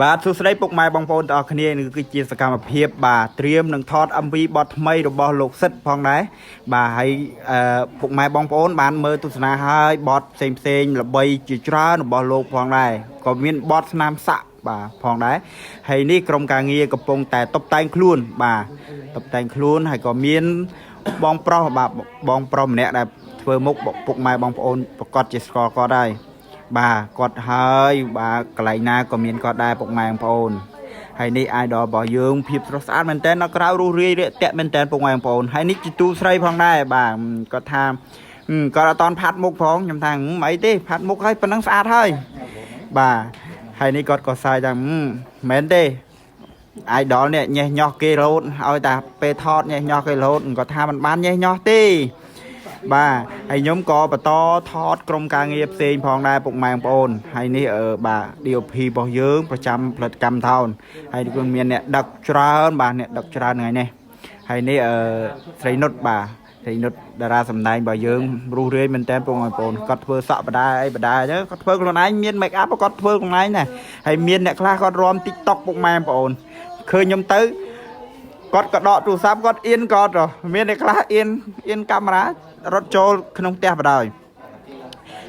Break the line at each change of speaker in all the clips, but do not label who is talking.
បាទសួស្តីពុកម៉ែបងប្អូនទាំងអស់គ្នានេះគឺជាសកម្មភាពបាទត្រៀមនឹងថត MV បទថ្មីរបស់លោកសិទ្ធផងដែរបាទហើយពុកម៉ែបងប្អូនបានមើលទស្សនាហើយបទផ្សេងល្បីជាច្រើនរបស់លោកផងដែរក៏មានបទស្នាមសាក់បាទផងដែរហើយនេះក្រុមការងារកំពុងតែតុបតែងខ្លួនបាទតុបតែងខ្លួនហើយក៏មានបងប្រុសបាទបងប្រុសម្នាក់ដែលធ្វើមុខពុកម៉ែបងប្អូនប្រកាសជាស្គាល់គាត់ដែរបាទគាត់ហើយបាទកន្លែងណាក៏មានគាត់ដែរពុកម៉ែបងប្អូនហើយនេះ idol របស់យើងភាពស្រស់ស្អាតមែនតើនៅក្រៅរស់រាយរាក់ទាក់មែនតើពុកម៉ែបងប្អូនហើយនេះជាទូស្រីផងដែរបាទគាត់ថាគាត់អត់តន់ផាត់មុខផងខ្ញុំថាអីទេផាត់មុខហើយប៉ុណ្ណឹងស្អាតហើយបាទហើយនេះគាត់ក៏សាយថាមែនទេ idol នេះញ៉េះញោះគេរហូតឲ្យតែពេលថតញ៉េះញោះគេរហូតគាត់ថាมันបានញ៉េះញោះទេបាទហើយខ្ញុំក៏បន្តថតក្រុមការងារផ្សេងផងដែរពុកម៉ែបងប្អូនហើយនេះបាទ DOP របស់យើងប្រចាំផលិតកម្មថោនហើយគឺមានអ្នកដឹកច្រើនបាទអ្នកដឹកច្រើនថ្ងៃនេះហើយនេះស្រីនុតបាទស្រីនុតតារាសម្ដែងរបស់យើងរស់រាយមែនតើពុកម៉ែបងប្អូនគាត់ធ្វើសក់បដាអីបដាអញ្ចឹងគាត់ធ្វើខ្លួនឯងមាន make up គាត់ធ្វើខ្លួនឯងណាហើយមានអ្នកខ្លះគាត់រាំ TikTok ពុកម៉ែបងប្អូនឃើញខ្ញុំទៅគាត់ក៏ដកទូរស័ព្ទគាត់អៀនគាត់មានអ្នកខ្លះអៀនកាមេរ៉ារត់ចូលក្នុងផ្ទះបដ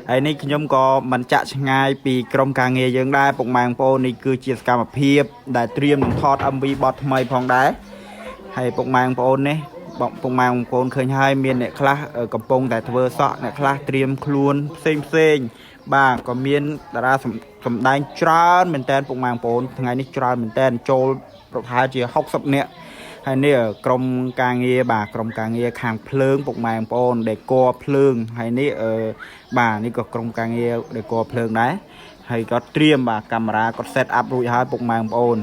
ហើយនេះខ្ញុំក៏មិនចាក់ឆ្ងាយពីក្រុមការងារយើងដែរពុកម៉ែបងប្អូននេះគឺជាសកម្មភាពដែលត្រៀមនឹងថត MV បទថ្មីផងដែរហើយពុកម៉ែបងប្អូននេះពុកម៉ែបងប្អូនឃើញហើយមានអ្នកខ្លះកំពុងតែធ្វើសក់អ្នកខ្លះត្រៀមខ្លួនផ្សេងបាទក៏មានតារាសម្ដែងច្រើនមែនតើពុកម៉ែបងប្អូនថ្ងៃនេះច្រើនមែនតើចូលប្រហែលជា60នាក់ហើយនេះក្រុមការងារបាទក្រុមការងារខាងភ្លើងពុកម៉ែបងប្អូនដេក័រភ្លើងហើយនេះបាទនេះក៏ក្រុមការងារដេក័រភ្លើងដែរហើយក៏ត្រៀមបាទកាមេរ៉ាគាត់ set up រួចហើយពុកម៉ែបងប្អូន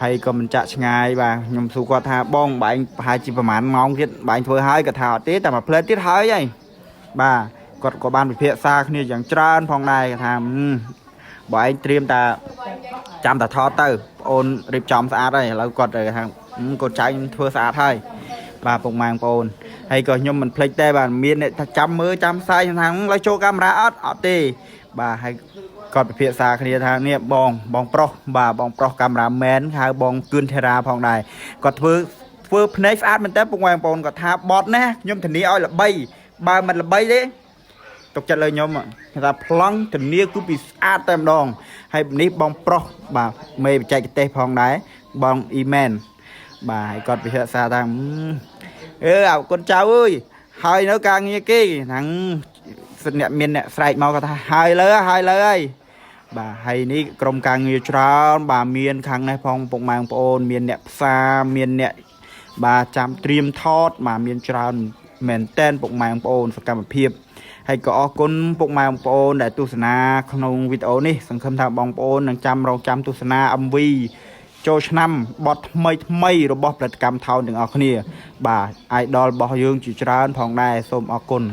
ហើយក៏មិនចាក់ឆ្ងាយបាទខ្ញុំសួរគាត់ថាបងបែងប្រហែលជាប្រហែលម៉ោងទៀតបែងធ្វើហើយគាត់ថាអត់ទេតែមួយផ្លែទៀតហើយហីបាទគាត់ក៏បានពិភាក្សាគ្នាយ៉ាងច្រើនផងដែរគាត់ថាបើឯងត្រៀមតែចាំតែថតទៅបងអូនរៀបចំស្អាតហើយឥឡូវគាត់ទៅថាកូនចៅខ្ញុំធ្វើស្អាតហើយបាទពុកម៉ែបងប្អូនហើយក៏ខ្ញុំមិនភ្លេចទេបាទមានអ្នកថាចាំមើលចាំផ្សាយខ្ញុំថាឡើយចូលកាមេរ៉ាអត់ទេបាទហើយគាត់ពិភាក្សាគ្នាថានេះបងប្រុសបាទបងប្រុសកាមេរ៉ាមែនហៅបងគឿនធារាផងដែរគាត់ធ្វើភ្នែកស្អាតមែនតើពុកម៉ែបងប្អូនគាត់ថាបត់ណាខ្ញុំធានាឲ្យល្បីបើមិនល្បីទេទុកចិត្តលើខ្ញុំគេថាប្លង់ធានាគឺពីស្អាតតែម្ដងហើយនេះបងប្រុសបាទមេបច្ចេកទេសផងដែរបងអ៊ីមែនបាទហើយគាត់ពិភាក្សាថាអើកូនចៅអើយហើយនៅការងារគេហ្នឹងអ្នកមានអ្នកស្រែកមកគាត់ថាហើយលើហើយបាទហើយនេះក្រុមការងារច្រើនបាទមានខាងនេះផងពុកម៉ែបងប្អូនមានអ្នកផ្សារមានអ្នកបាទចាំត្រៀមថតបាទមានច្រើនមែនតែនពុកម៉ែបងប្អូនសកម្មភាពហើយក៏អរគុណពុកម៉ែបងប្អូនដែលទស្សនាក្នុងវីដេអូនេះសង្ឃឹមថាបងប្អូននឹងរងចាំទស្សនា MV ចូលឆ្នាំបទថ្មីរបស់ផលិតកម្មថោនទាំងអស់គ្នាបាទ idol របស់យើងជាច្រើនផងដែរសូមអរគុណ